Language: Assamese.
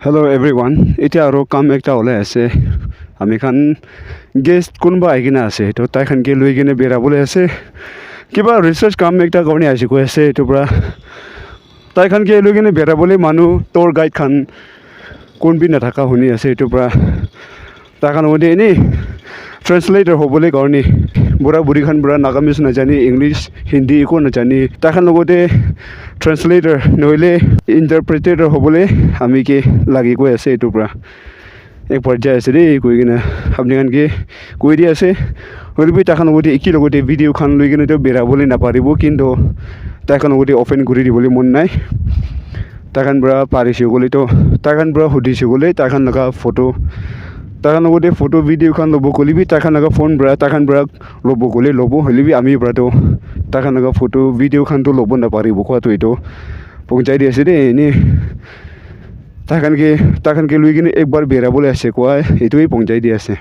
Hello everyone. এতিয়া আৰু কাম একটা ওলাই আছে আমি খান গেষ্ট কোনবা আইকিনা আছে তো তাই খানকে লৈ কিনে বেৰাবলৈ আছে কিবা ৰিসাৰ্চ কাম একটা কাৰণে আছে কৈ আছে এটো পৰা তাই খানকে লৈ কিনে বেৰাবলৈ মানুহ তোৰ গাইড খান কোনবি নাথাকা শুনি আছে এটো পৰা তাই খান মতে এনে ট্ৰান্সলেটৰ হ'বলৈ কাৰণে বুঢ়া বুঢ়ী খান বুঢ়া নাগামিজ নাজানি ইংলিছ হিন্দী একো নাজানি তাই খান লগতে ট্ৰান্সলেটৰ নহ'লে ইণ্টাৰপ্ৰেটেটৰ হ'বলৈ আমি কি লাগি কৈ আছে এটো পৰা এক পৰ্যায় আছে দেই কৈ কিনে আপুনি খানকে কৈ দি আছে হ'লেবি তাই খান লগতে একি লগতে ভিডিঅ' খান লৈ কিনে বেৰাবলৈ নাপাৰিব কিন্তু তাই খান লগতে অপেন কৰি দিবলৈ মন নাই তাই খান বুঢ়া পাৰিছে গ'লেতো তাই খান বুঢ়া সুধিছে গ'লে তাই খান লগা ফটো তাই খান লগতে ফটো ভিডিঅ' খান ল'ব ক'লেবি তাই খান লগা ফোন বুঢ়া তাই খান বুঢ়া ল'ব গ'লে ল'ব হ'লেবি আমি বুঢ়াতো তাই খান লগা ফটো ভিডিঅ' খানতো ল'ব নাপাৰিব কোৱাটো এইটো পঞ্চাই দি আছে দেই এনেই তাই খানকে লৈ কিনে একবাৰ বেৰাবলৈ আছে কোৱা এইটোৱেই পঞ্চাই দি আছে